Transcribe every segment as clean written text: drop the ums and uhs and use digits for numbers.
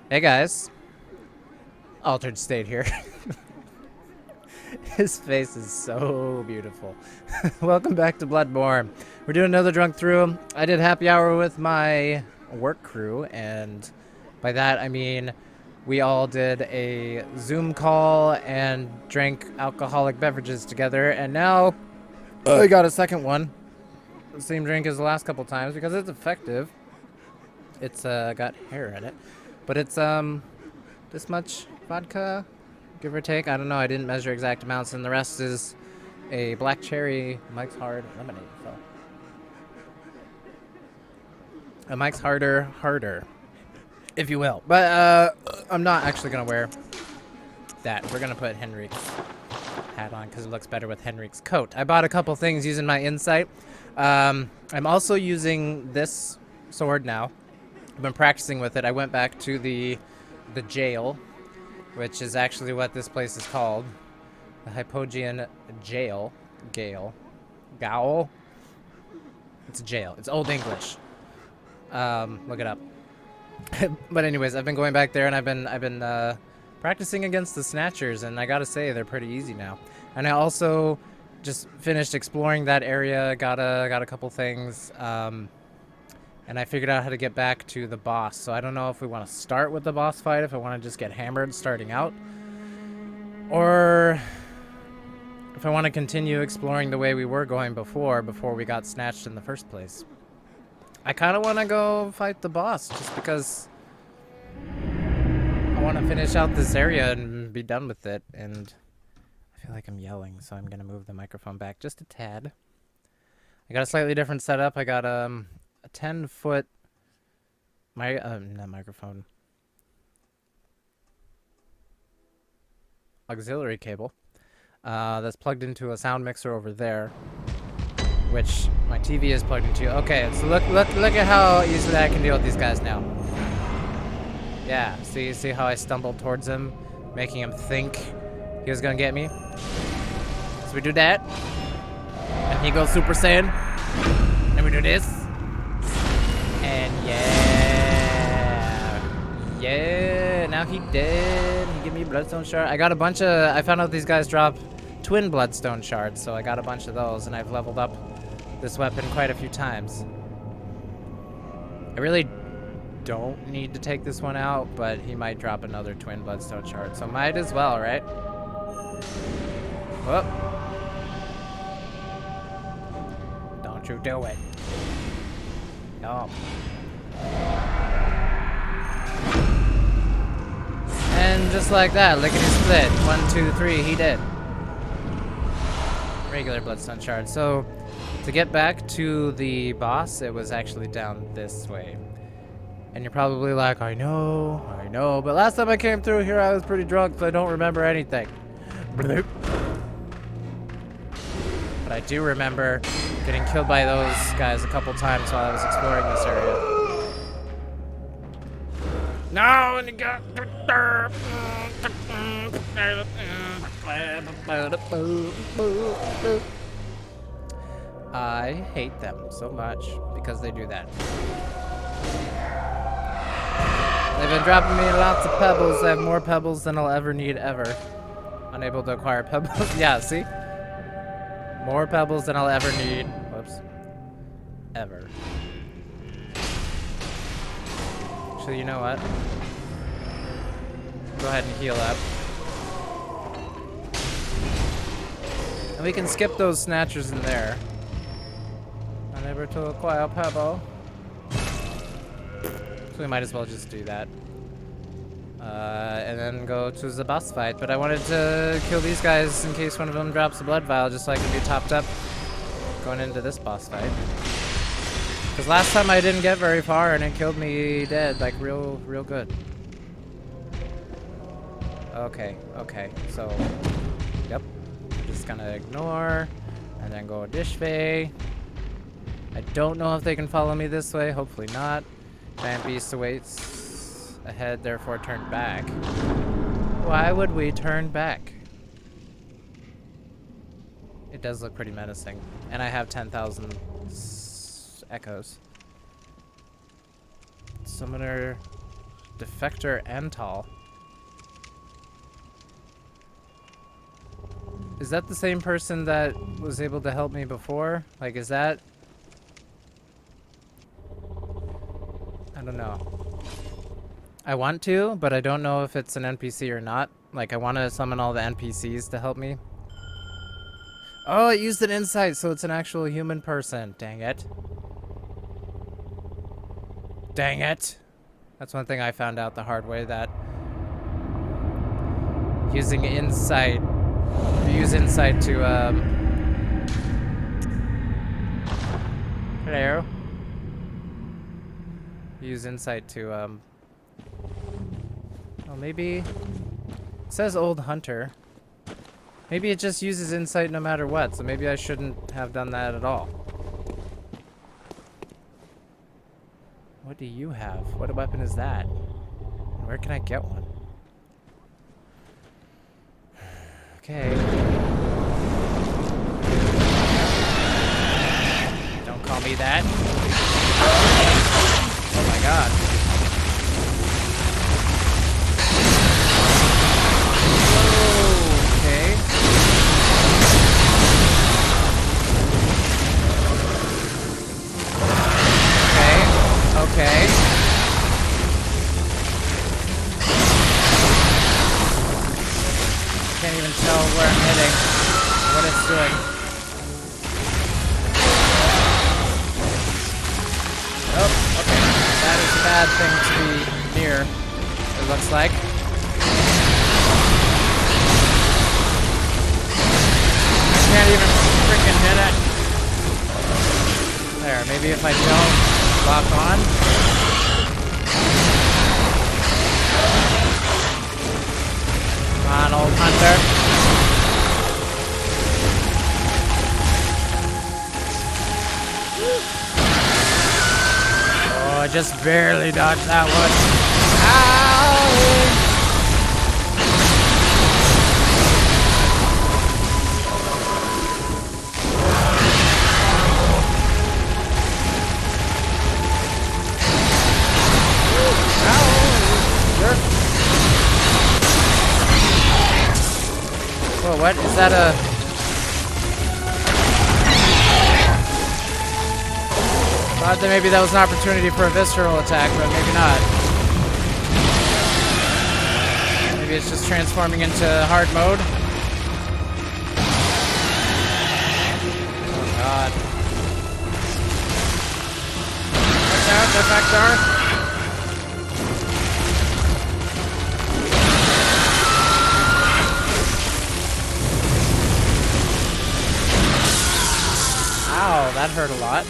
Hey guys, Altered State here. His face is so beautiful. Welcome back to Bloodborne. We're doing another drunk through. I did happy hour with my work crew, and by that I mean we all did a Zoom call and drank alcoholic beverages together, and now I got a second one. The same drink as the last couple times because it's effective. It's got hair in it, but it's this much vodka, give or take. I don't know. I didn't measure exact amounts, and the rest is a black cherry Mike's Hard lemonade. So a Mike's Harder, if you will. But I'm not actually gonna wear that. We're gonna put Henrik's hat on because it looks better with Henrik's coat. I bought a couple things using my insight. I'm also using this sword now. I've been practicing with it. I went back to the jail, which is actually what this place is called. The Hypogean Gaol. It's a jail. It's Old English. Look it up. But anyways, I've been going back there and I've been practicing against the snatchers, and I gotta say they're pretty easy now. And I also just finished exploring that area. Got a couple things. And I figured out how to get back to the boss. So I don't know if we want to start with the boss fight, if I want to just get hammered starting out, or if I want to continue exploring the way we were going before we got snatched in the first place. I kind of want to go fight the boss just because I want to finish out this area and be done with it. And I feel like I'm yelling, so I'm going to move the microphone back just a tad. I got a slightly different setup. I got a 10-foot not microphone, auxiliary cable that's plugged into a sound mixer over there, which my TV is plugged into. Okay, so look at how easily I can deal with these guys now. Yeah, see how I stumbled towards him, making him think he was gonna get me. So we do that, and he goes Super Saiyan, and we do this. And yeah, now he dead. He gave me a bloodstone shard. I found out these guys drop twin bloodstone shards, so I got a bunch of those, and I've leveled up this weapon quite a few times. I really don't need to take this one out, but he might drop another twin bloodstone shard, so might as well, right? Whoop. Don't you do it. No. And just like that, lickety split. 1, 2, 3, he did. Regular bloodstone shard. So, to get back to the boss, it was actually down this way. And you're probably like, I know. But last time I came through here, I was pretty drunk, so I don't remember anything. But I do remember getting killed by those guys a couple times while I was exploring this area. No, and you got. I hate them so much because they do that. They've been dropping me lots of pebbles. I have more pebbles than I'll ever need ever. Unable to acquire pebbles. Yeah, see? More pebbles than I'll ever need. Whoops. Ever. Actually, you know what? Go ahead and heal up. And we can skip those snatchers in there. Unable to acquire a pebble. So we might as well just do that. And then go to the boss fight. But I wanted to kill these guys in case one of them drops a blood vial, just so I can be topped up going into this boss fight. Because last time I didn't get very far and it killed me dead, like real good. Okay, so, yep. I'm just gonna ignore and then go this way. I don't know if they can follow me this way, hopefully not. Giant beast awaits ahead, therefore turn back. Why would we turn back? It does look pretty menacing. And I have 10,000 echoes. Summoner Defector Antal. Is that the same person that was able to help me before? Like, is that... I don't know. I want to, but I don't know if it's an NPC or not. Like, I want to summon all the NPCs to help me. Oh, it used an insight, so it's an actual human person. Dang it. Dang it. That's one thing I found out the hard way, that using insight... Use insight to, Hello? Use insight to, Oh, maybe... It says old hunter. Maybe it just uses insight no matter what, so maybe I shouldn't have done that at all. What do you have? What weapon is that? Where can I get one? Okay. Don't call me that. Oh my god. Okay. Okay. Can't even tell where I'm hitting, what it's doing. Oh, okay. That is a bad thing to be near, it looks like. I can't even freaking hit it. There, maybe if I don't lock on. Come on, old hunter. Oh, I just barely dodged that one. Ow! Whoa, what? Is that a... Thought that maybe that was an opportunity for a visceral attack, but maybe not. Maybe it's just transforming into hard mode. Oh god. Watch out, Defector! Ow, that hurt a lot.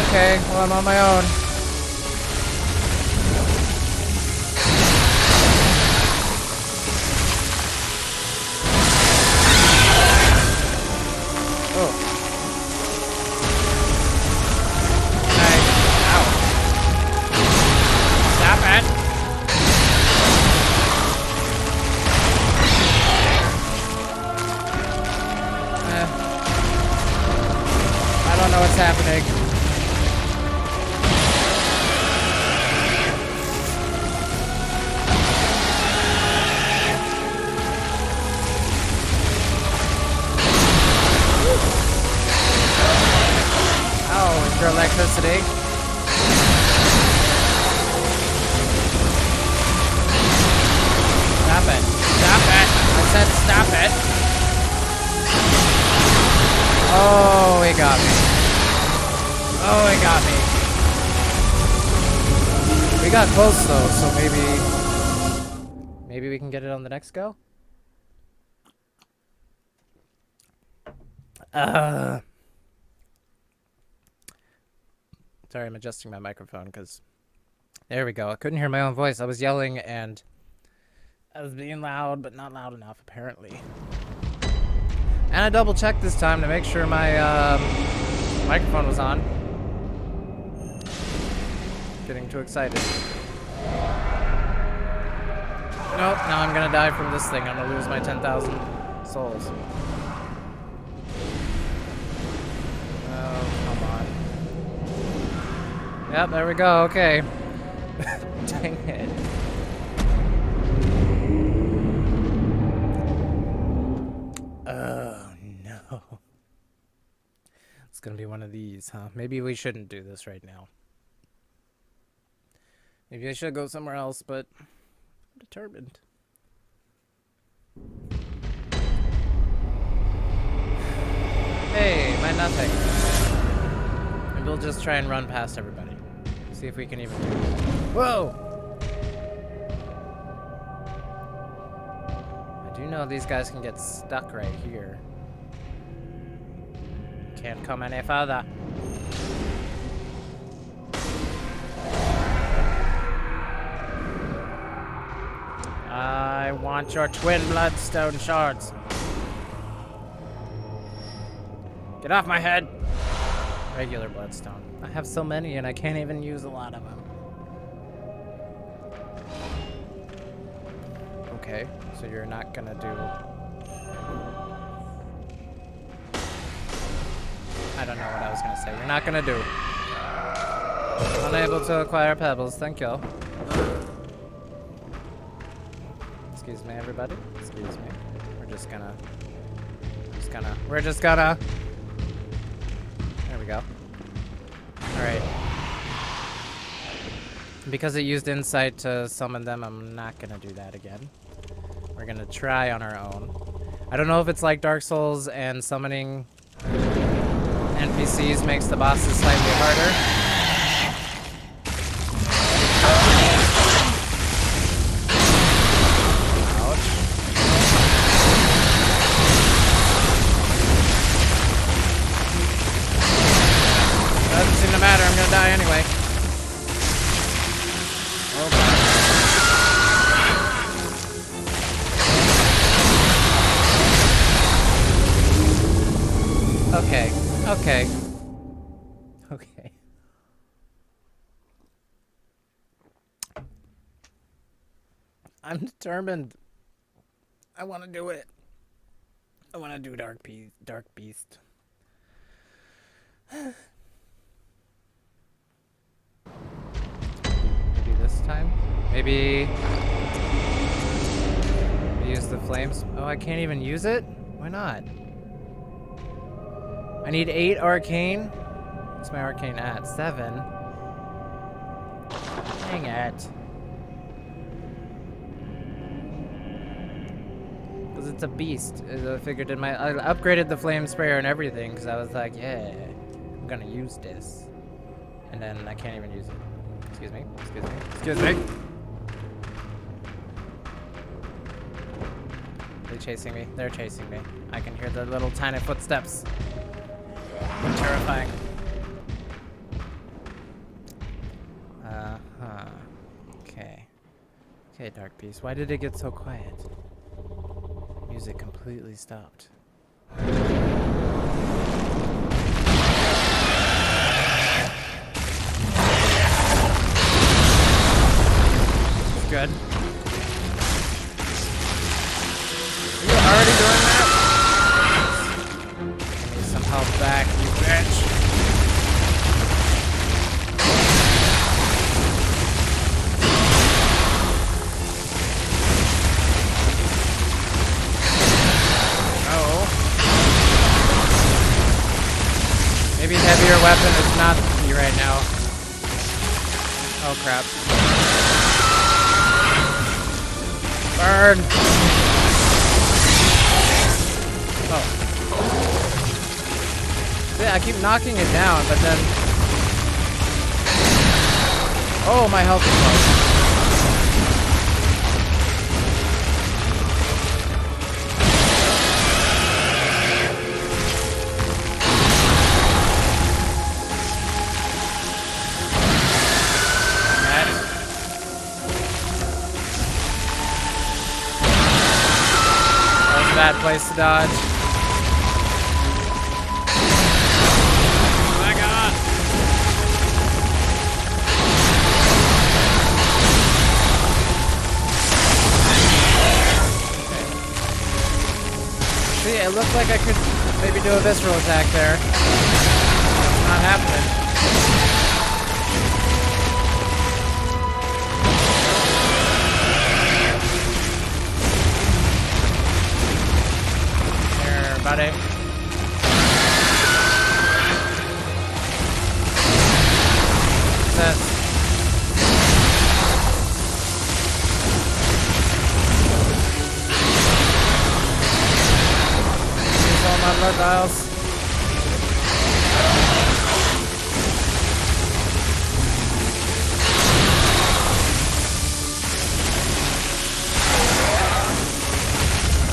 Okay, well, I'm on my own. Oh. Nice. Ow. Stop it. I don't know what's happening. Oh, is there electricity? Stop it. Stop it. I said stop it. Oh, he got me. Oh, he got me. We got close though, so maybe we can get it on the next go. Sorry, I'm adjusting my microphone because there we go. I couldn't hear my own voice. I was yelling and I was being loud, but not loud enough apparently. And I double checked this time to make sure my microphone was on. Getting too excited. Nope, now I'm gonna die from this thing. I'm gonna lose my 10,000 souls. Oh, come on. Yep, there we go. Okay. Dang it. Oh, no. It's gonna be one of these, huh? Maybe we shouldn't do this right now. Maybe I should go somewhere else, but I'm determined. Hey, my nothing. Maybe we'll just try and run past everybody. See if we can even do it. Whoa! I do know these guys can get stuck right here. Can't come any further. I want your twin bloodstone shards. Get off my head! Regular bloodstone. I have so many and I can't even use a lot of them. Okay, so you're not gonna do... I don't know what I was gonna say. You're not gonna do. Unable to acquire pebbles, thank you. Excuse me, everybody. Excuse me. We're just gonna... There we go. Alright. Because it used insight to summon them, I'm not gonna do that again. We're gonna try on our own. I don't know if it's like Dark Souls and summoning NPCs makes the bosses slightly harder. Doesn't seem to matter, I'm gonna die anyway. Oh god. Okay, okay. Okay. I'm determined. I want to do it. I want to do Darkbeast. Maybe this time? Maybe use the flames. Oh, I can't even use it? Why not? I need 8 arcane. What's my arcane at? 7. Dang it. Because it's a beast. I figured I upgraded the flame sprayer and everything because I was like, yeah, I'm gonna use this. And then I can't even use it. Excuse me. Excuse me. Excuse me. Are they chasing me? They're chasing me. I can hear their little tiny footsteps. They're terrifying. Okay. Okay, Darkbeast. Why did it get so quiet? Music completely stopped. Good. Are you already doing that? Give me some health back, you bitch. Maybe a heavier weapon is not the key right now. Oh crap. Burn! Oh. See, I keep knocking it down, but then... Oh, my health is low. Bad place to dodge. Back on. Okay. See, it looked like I could maybe do a visceral attack there. It's not happening. Jesus. Use all my blood vials.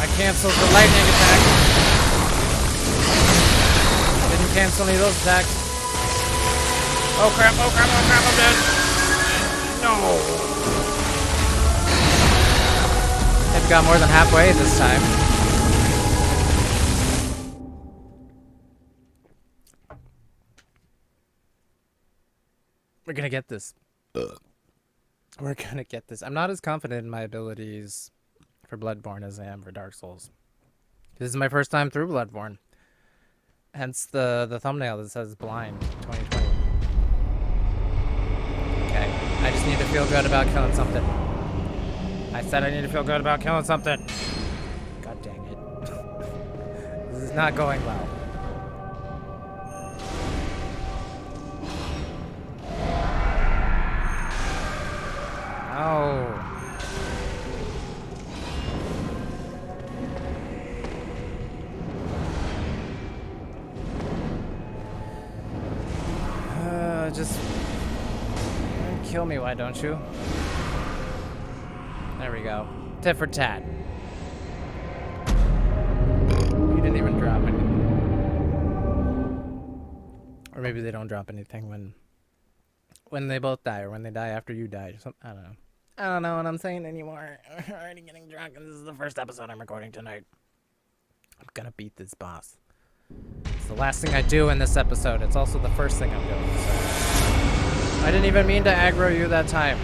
I canceled the lightning attack. Didn't cancel any of those attacks. Oh crap, oh crap, oh crap, I'm dead. No. I've got more than halfway this time. We're gonna get this. We're gonna get this. I'm not as confident in my abilities for Bloodborne as I am for Dark Souls. This is my first time through Bloodborne. Hence the thumbnail that says Blind 2020. Okay, I just need to feel good about killing something. I said I need to feel good about killing something. God dang it. This is not going well. Oh. Just kill me, why don't you? There we go. Tit for tat. You didn't even drop anything. Or maybe they don't drop anything when they both die, or when they die after you die. I don't know. I don't know what I'm saying anymore. I'm already getting drunk, and this is the first episode I'm recording tonight. I'm gonna beat this boss. It's the last thing I do in this episode. It's also the first thing I'm doing. So I didn't even mean to aggro you that time.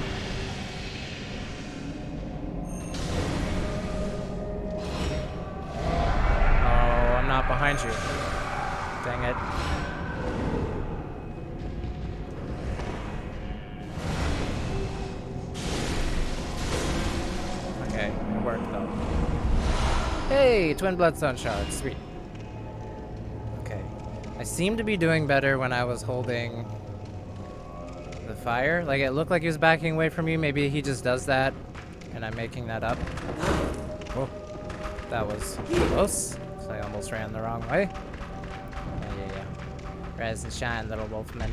Oh, I'm not behind you. Dang it. Okay, it worked though. Hey, twin bloodstone shards. Sweet. I seem to be doing better when I was holding the fire. Like, it looked like he was backing away from you. Maybe he just does that, and I'm making that up. Oh, that was close. So I almost ran the wrong way. Yeah. Rise and shine, little wolfman.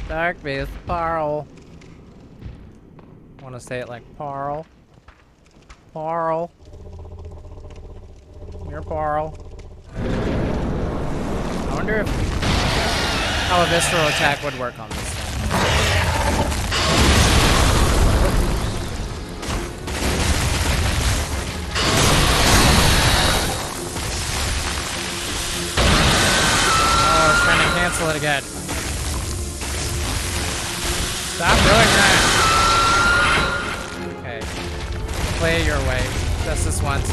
Darkbeast Paarl. I want to say it like Paarl. Paarl. You're Paarl. I wonder if how a visceral attack would work on this thing. Oh, I was trying to cancel it again. Stop doing that. Okay. Play it your way. Just this once.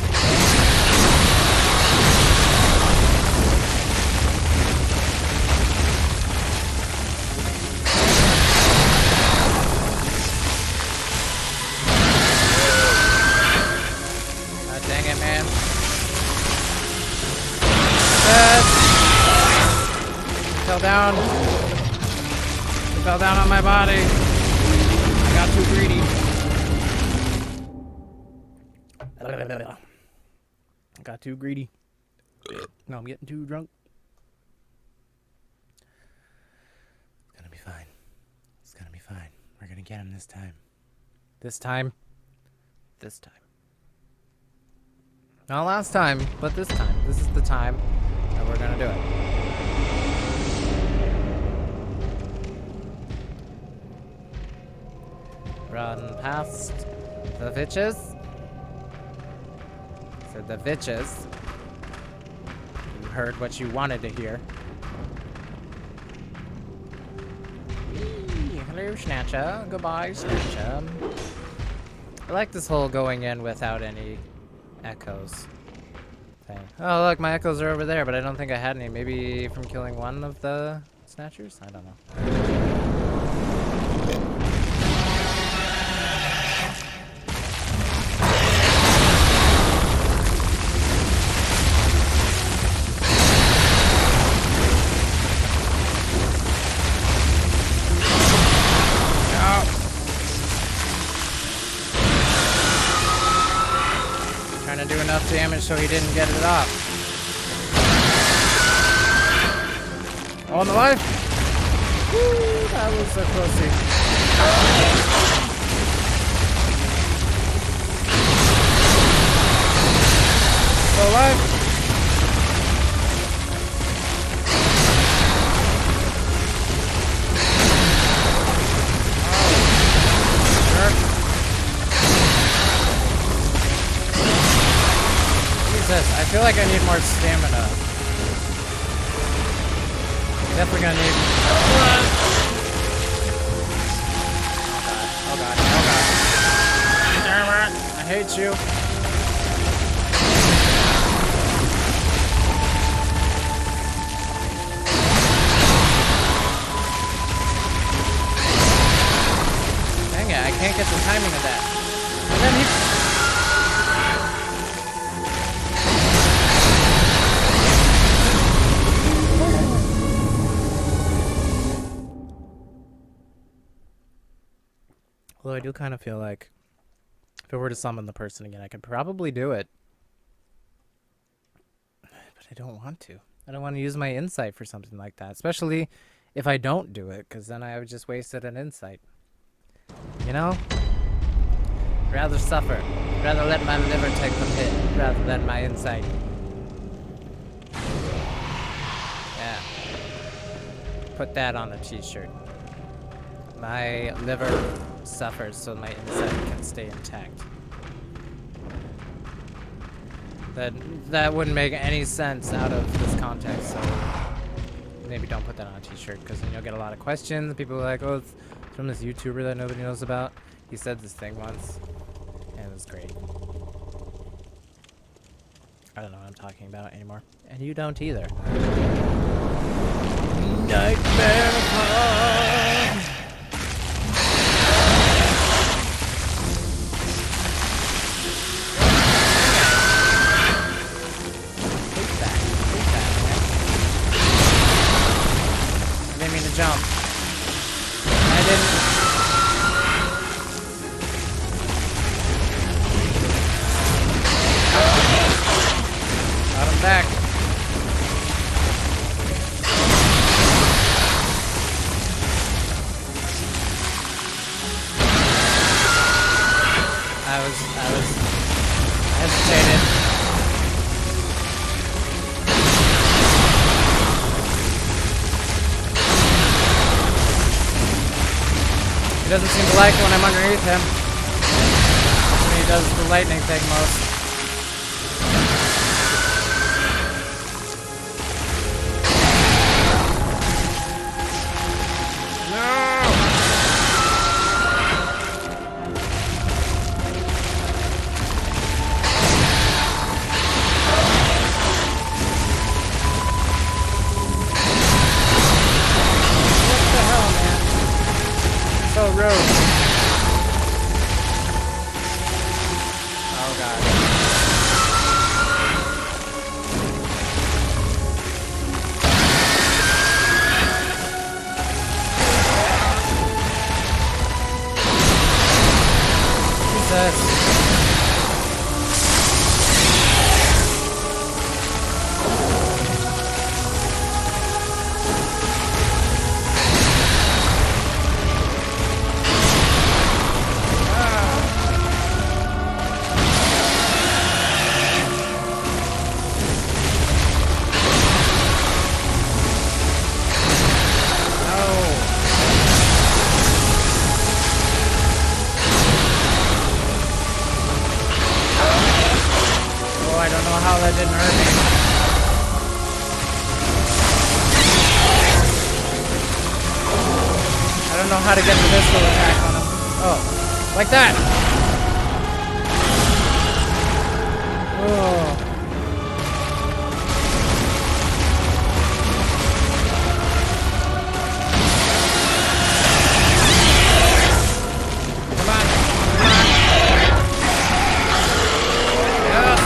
Down. It fell down on my body. I got too greedy. I got too greedy. No, I'm getting too drunk. It's gonna be fine. It's gonna be fine. We're gonna get him this time. This time. This time. Not last time, but this time. This is the time that we're gonna do it. Run past the bitches. So the bitches. You heard what you wanted to hear. Hello, Snatcher. Goodbye, Snatcher. I like this whole going in without any echoes thing. Oh, look, my echoes are over there, but I don't think I had any. Maybe from killing one of the Snatchers? I don't know. to show he didn't get it off. On the life. Woo, that was so close. Still alive. I feel like I need more stamina. Definitely gonna need. Oh god. Oh god. Damn it. I hate you. Dang it, I can't get the timing of that. And then he. Although I do kind of feel like if I were to summon the person again, I could probably do it. But I don't want to. I don't want to use my insight for something like that. Especially if I don't do it, because then I would just wasted an insight. You know? Rather suffer. Rather let my liver take the hit rather than my insight. Yeah. Put that on a t-shirt. My liver suffers so my insight can stay intact. That wouldn't make any sense out of this context, so maybe don't put that on a t-shirt, because then you'll get a lot of questions. People are like, oh, it's from this YouTuber that nobody knows about. He said this thing once, and it was great. I don't know what I'm talking about anymore. And you don't either. Nightmare Paarl! Jump. I didn't. Got him back. I hesitated. He doesn't seem to like when I'm underneath him. That's when he does the lightning thing most. How to get the missile attack on him. Oh, like that. Oh. Come on. Yes.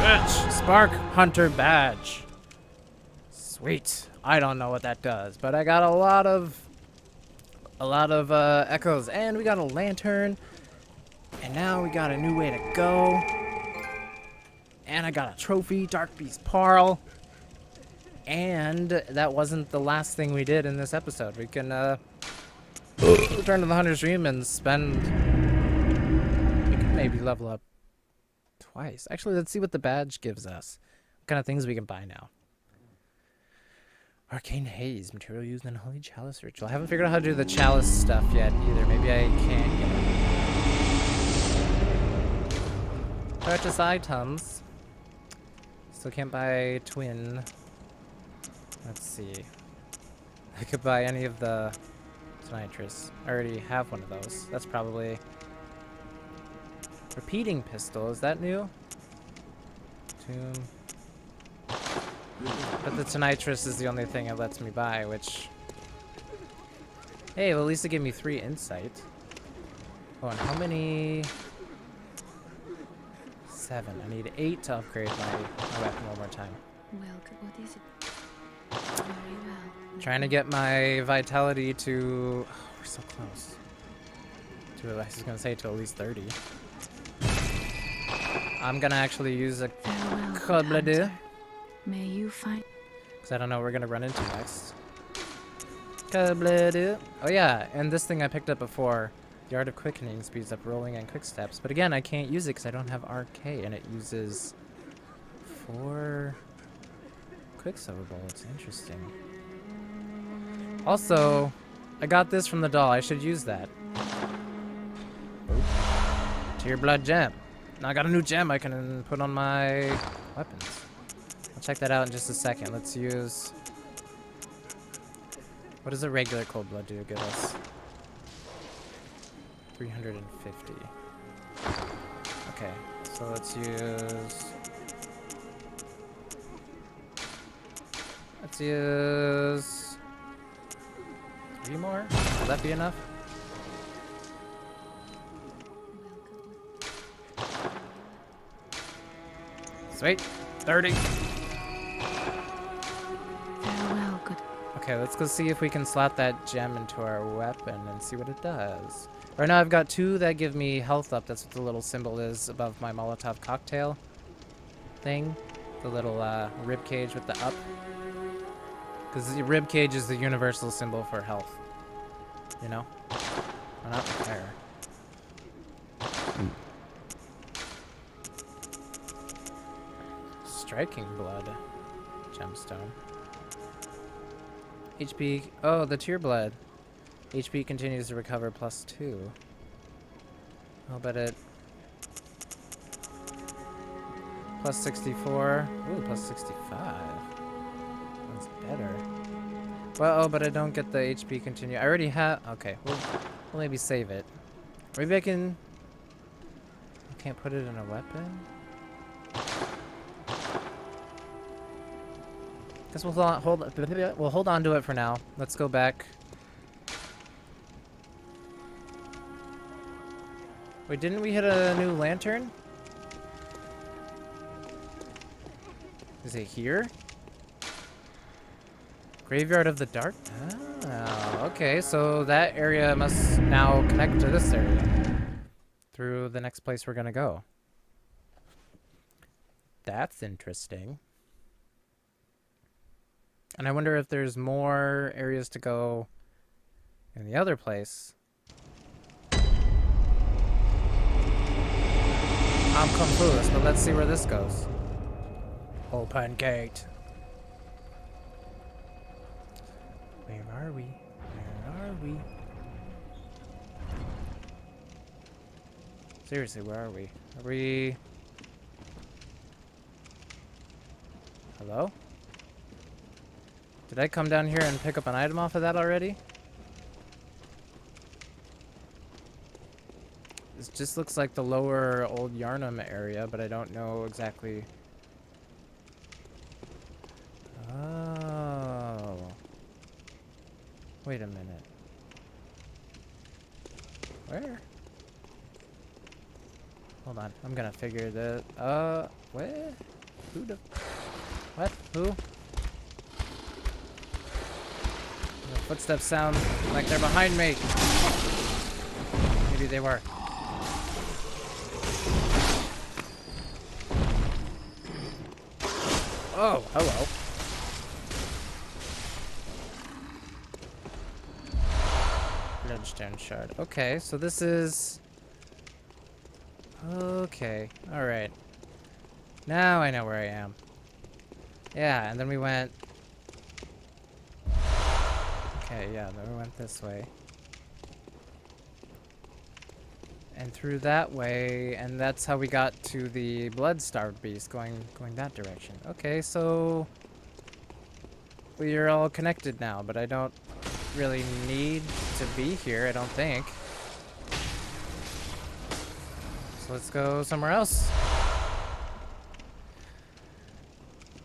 Bitch. Spark Hunter badge. Sweet. I don't know what that does, but I got a lot of echoes, and we got a lantern, And now we got a new way to go. And I got a trophy, Darkbeast Paarl. And that wasn't the last thing we did in this episode. We can return to the Hunter's Dream and spend... We could maybe level up twice. Actually, let's see what the badge gives us. What kind of things we can buy now. Arcane Haze, material used in Holy Chalice Ritual. I haven't figured out how to do the chalice stuff yet either. Maybe I can't get it. Purchase items. Still can't buy twin. Let's see. I could buy any of the nitrous. I already have one of those. That's probably... Repeating pistol. Is that new? Tomb. But the Tonitrus is the only thing it lets me buy, which... Hey, well, at least it gave me 3 insight. Oh, and how many... 7. I need 8 to upgrade my weapon one more time. Well, what is it? Very well. Trying to get my vitality to... Oh, we're so close. To, I was gonna say to at least 30. I'm gonna actually use a Farewell, may you find... Because I don't know what we're gonna run into next. Oh yeah, and this thing I picked up before. The Art of Quickening speeds up rolling and quick steps. But again, I can't use it because I don't have RK, and it uses 4 Quicksilver bullets. Interesting. Also, I got this from the doll. I should use that. Tear Blood Gem. Now I got a new gem I can put on my weapons. I'll check that out in just a second. Let's use... What does a regular cold blood do give us? 350. Okay, so let's use... Let's use... 3 more? Will that be enough? Sweet. 30. Farewell, good. Okay, let's go see if we can slot that gem into our weapon and see what it does. Right now I've got 2 that give me health up. That's what the little symbol is above my Molotov cocktail thing. The little rib cage with the up. Because the rib cage is the universal symbol for health. You know? Why not repair? Striking Blood gemstone. HP. Oh, the Tear Blood. HP continues to recover +2. I'll bet it. +64. Ooh, +65. That's better. Well, oh, but I don't get the HP continue. I already have. Okay, we'll maybe save it. Maybe I can. I can't put it in a weapon. Guess we'll hold on to it for now. Let's go back. Wait, didn't we hit a new lantern? Is it here? Graveyard of the Dark? Oh, okay, so that area must now connect to this area through the next place we're gonna go. That's interesting. And I wonder if there's more areas to go in the other place. I'm confused, but let's see where this goes. Open gate. Where are we? Where are we? Seriously, where are we? Are we... Hello? Did I come down here and pick up an item off of that already? This just looks like the lower old Yharnam area, but I don't know exactly. Oh. Wait a minute. Where? Hold on, I'm gonna figure that. Where? Who the? What? Who? The footsteps sound like they're behind me. Maybe they were. Oh, hello. Bloodstone shard. Okay, so this is... Okay, alright. Now I know where I am. Yeah, and then we went... Okay, yeah, then we went this way. And through that way, and that's how we got to the blood-starved beast, going that direction. Okay, so... we're all connected now, but I don't really need to be here, I don't think. So let's go somewhere else.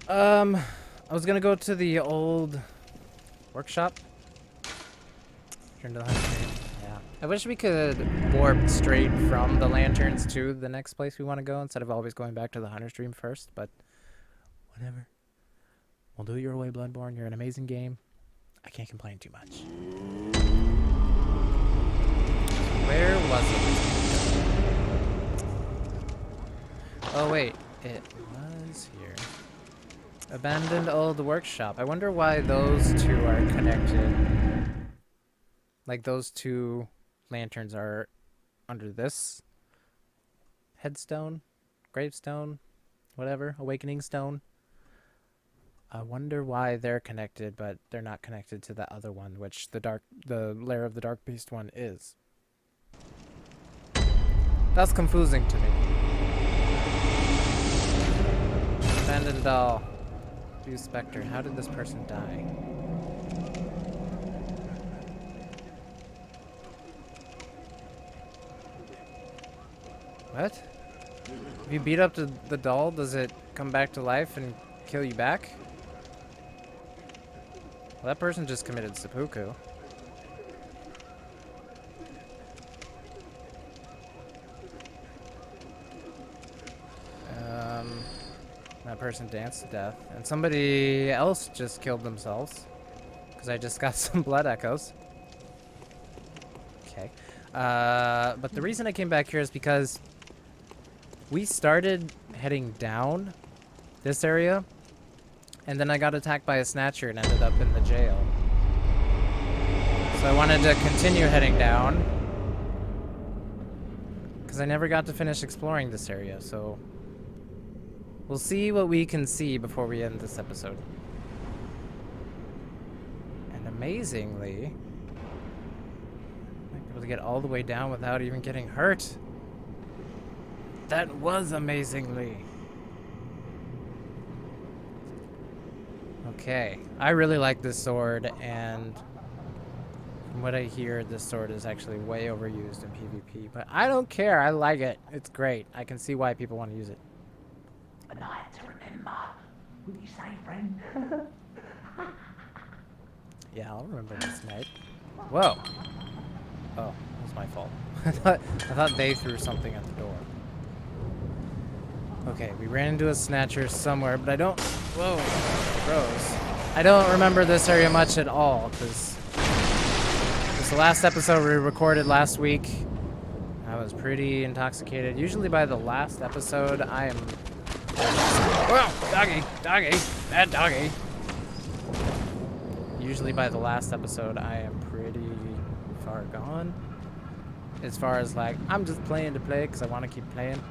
I was gonna go to the old workshop. Turn to the hunter stream. Yeah. I wish we could warp straight from the lanterns to the next place we want to go instead of always going back to the hunter stream first, but whatever. We'll do it your way, Bloodborne. You're an amazing game. I can't complain too much. Where was it? Oh wait, it was here. Abandoned old workshop. I wonder why those two are connected. Like those two lanterns are under this headstone, gravestone, whatever, awakening stone. I wonder why they're connected, but they're not connected to the other one, which the lair of the Darkbeast one is. That's confusing to me. Abandoned doll. View Spectre. How did this person die? What? If you beat up the doll, does it come back to life and kill you back? Well, that person just committed seppuku. That person danced to death. And somebody else just killed themselves. Because I just got some blood echoes. Okay. But the reason I came back here is because we started heading down this area. And then I got attacked by a snatcher and ended up in the jail. So I wanted to continue heading down. Because I never got to finish exploring this area, so... we'll see what we can see before we end this episode. And amazingly... I might be able to get all the way down without even getting hurt. That was amazingly. Okay, I really like this sword, and from what I hear, this sword is actually way overused in PvP, but I don't care, I like it. It's great. I can see why people want to use it. A night to remember. Would you say, friend? Yeah, I'll remember this night. Whoa. Oh, that was my fault. I thought they threw something at the door. Okay, we ran into a snatcher somewhere, but I don't... Whoa, gross. I don't remember this area much at all, because it was the last episode we recorded last week. I was pretty intoxicated. Usually by the last episode, I am... Whoa, doggy, doggy, bad doggy. Usually by the last episode, I am pretty far gone. As far as like, I'm just playing to play because I want to keep playing.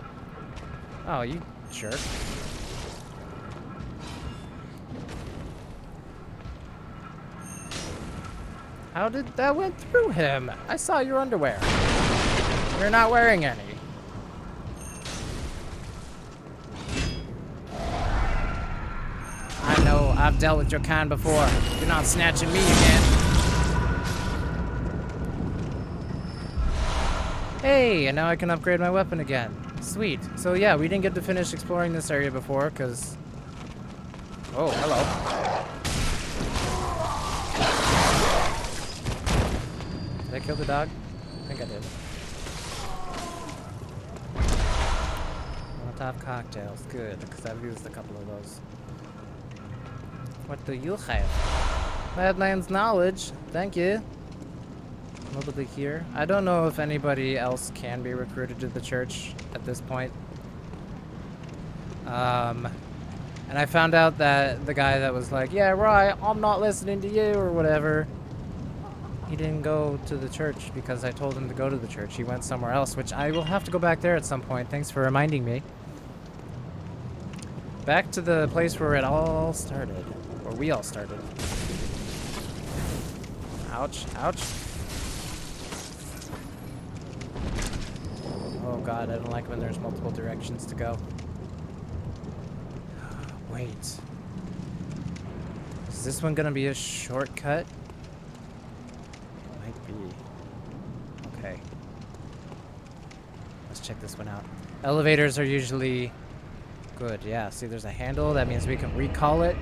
Oh, you jerk. How did that went through him? I saw your underwear. You're not wearing any. I know, I've dealt with your kind before. You're not snatching me again. Hey, and now I can upgrade my weapon again. Sweet. So yeah, we didn't get to finish exploring this area before, because... Oh, hello. Did I kill the dog? I think I did. Molotov cocktails. Good, because I've used a couple of those. What do you have? Badlands knowledge. Thank you. Nobody here. I don't know if anybody else can be recruited to the church at this point. I And I found out that the guy that was like, yeah, right, I'm not listening to you or whatever, he didn't go to the church because I told him to go to the church. He went somewhere else, which I will have to go back there at some point. Thanks for reminding me. Back to the place where it all started. Or we all started. Ouch, ouch. Oh god, I don't like when there's multiple directions to go. Wait. Is this one gonna be a shortcut? Might be. Okay. Let's check this one out. Elevators are usually good. Yeah, see there's a handle. That means we can recall it.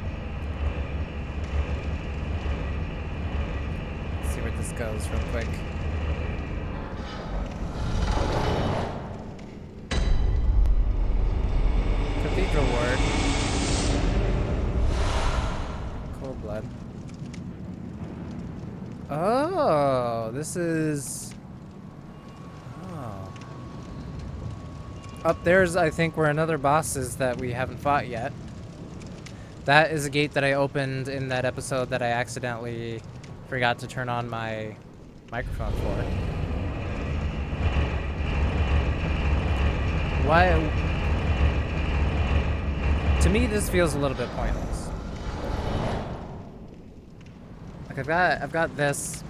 Let's see where this goes real quick. Cathedral ward. Cold blood. Oh, this is... Oh. Up there's, I think, where another boss is that we haven't fought yet. That is a gate that I opened in that episode that I accidentally forgot to turn on my microphone for. Why... To me, this feels a little bit pointless. Like I've got this.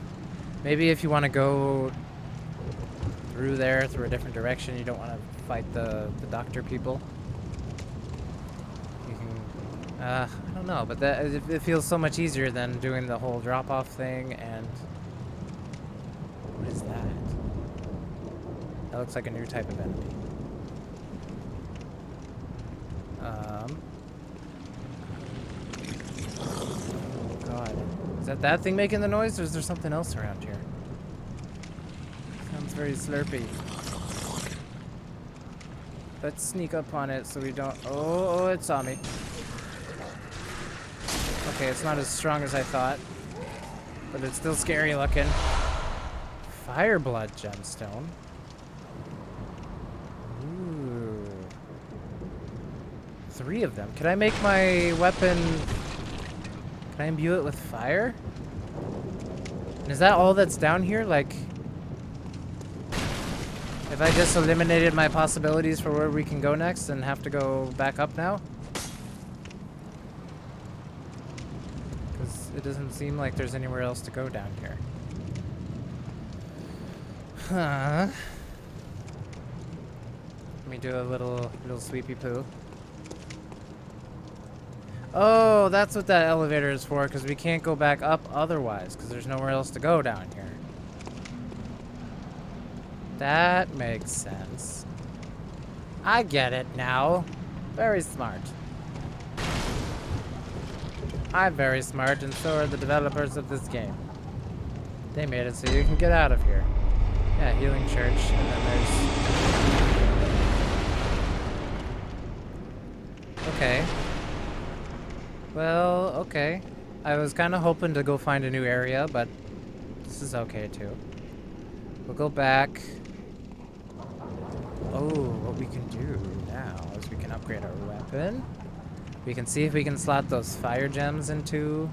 Maybe if you want to go through there, through a different direction, you don't want to fight the doctor people. You can, I don't know, but that it feels so much easier than doing the whole drop-off thing. And what is that? That looks like a new type of enemy. Oh god. Is that thing making the noise, or is there something else around here? Sounds very slurpy. Let's sneak up on it so we don't... Oh, it saw me. Okay, it's not as strong as I thought. But it's still scary looking. Fireblood gemstone. Ooh. 3 of them. Can I make my weapon... Can I imbue it with fire? And is that all that's down here? Like... If I just eliminated my possibilities for where we can go next and have to go back up now? Because it doesn't seem like there's anywhere else to go down here. Huh. Let me do a little sweepy poo. Oh, that's what that elevator is for, because we can't go back up otherwise, because there's nowhere else to go down here. That makes sense. I get it now. Very smart. I'm very smart, and so are the developers of this game. They made it so you can get out of here. Yeah, Healing Church, and then there's... Okay. Well, okay. I was kind of hoping to go find a new area, but this is okay too. We'll go back. Oh, what we can do now is we can upgrade our weapon. We can see if we can slot those fire gems into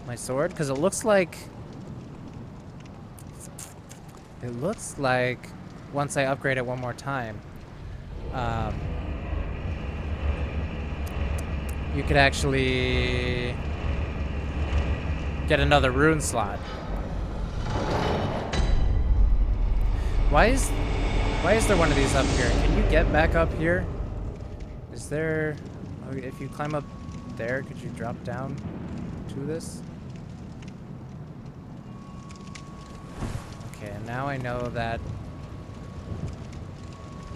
my sword, because it looks like once I upgrade it one more time, you could actually get another rune slot. Why is there one of these up here? Can you get back up here? Is there... Oh, if you climb up there, could you drop down to this? Okay, and now I know that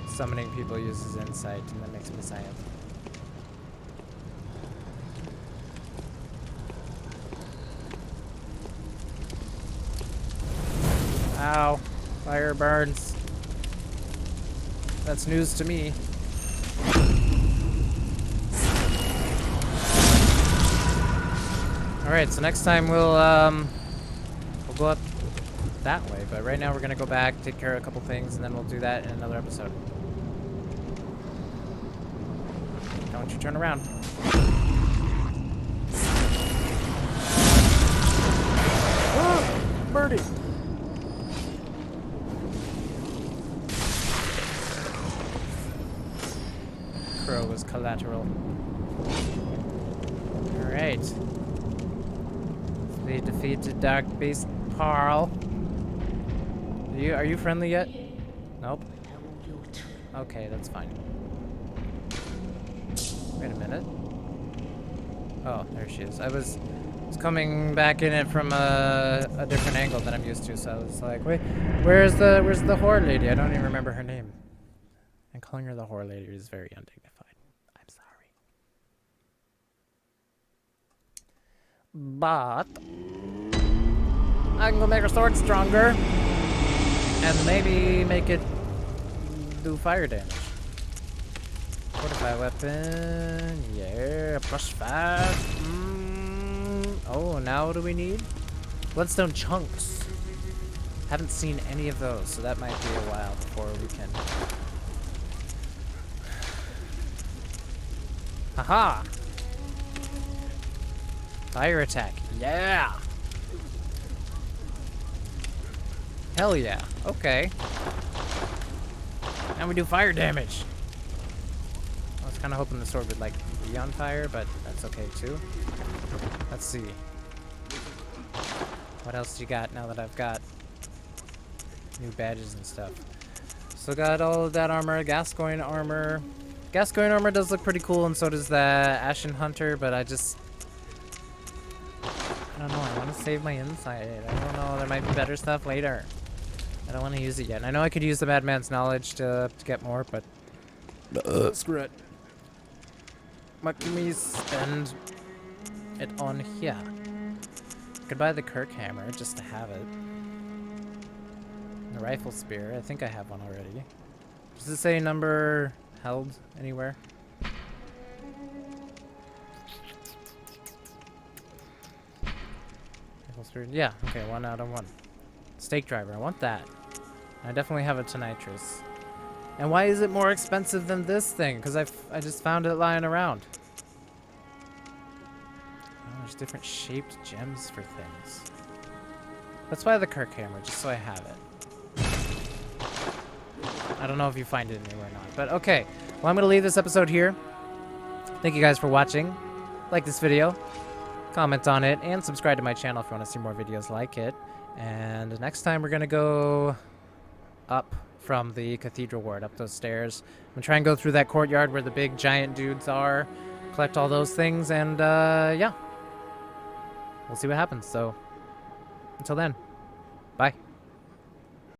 summoning people uses insight, and that makes me silent. Ow. Fire burns. That's news to me. Alright, so next time we'll go up that way, but right now we're gonna go back, take care of a couple things, and then we'll do that in another episode. Don't you turn around. Ah, birdie! Crow was collateral. Alright. We defeated Darkbeast Paarl. Are you friendly yet? Nope. Okay, that's fine. Wait a minute. Oh, there she is. I was coming back in it from a different angle than I'm used to, so I was like, wait, where's the whore lady? I don't even remember her name. And calling her the whore lady is very undignified. I'm sorry. But I can go make her sword stronger. And maybe make it do fire damage. Fortified weapon. Yeah, +5. Oh, now what do we need? Bloodstone chunks. Haven't seen any of those, so that might be a while before we can. Haha! Fire attack. Yeah! Hell yeah. Okay. Now we do fire damage. I was kind of hoping the sword would like be on fire, but that's okay too. Let's see. What else you got now that I've got new badges and stuff? So got all of that armor, Gascoigne armor. Gascoigne armor does look pretty cool, and so does the Ashen Hunter, but I don't know, I want to save my insight. I don't know, there might be better stuff later. I don't want to use it yet. I know I could use the Madman's Knowledge to get more, but screw it. What can we spend it on here? Could buy the Kirk Hammer just to have it. The Rifle Spear, I think I have one already. Does it say number held anywhere? Rifle Spear, yeah, okay, 1 out of 1. Stake Driver, I want that. I definitely have a Tonitrus. And why is it more expensive than this thing? Because I just found it lying around. Oh, there's different shaped gems for things. Let's buy the Kirk Hammer, just so I have it. I don't know if you find it anywhere or not. But okay, well, I'm going to leave this episode here. Thank you guys for watching. Like this video, comment on it, and subscribe to my channel if you want to see more videos like it. And next time we're going to go up from the cathedral ward, up those stairs. I'm going to try and go through that courtyard where the big giant dudes are, collect all those things, and yeah. We'll see what happens. So, until then, bye.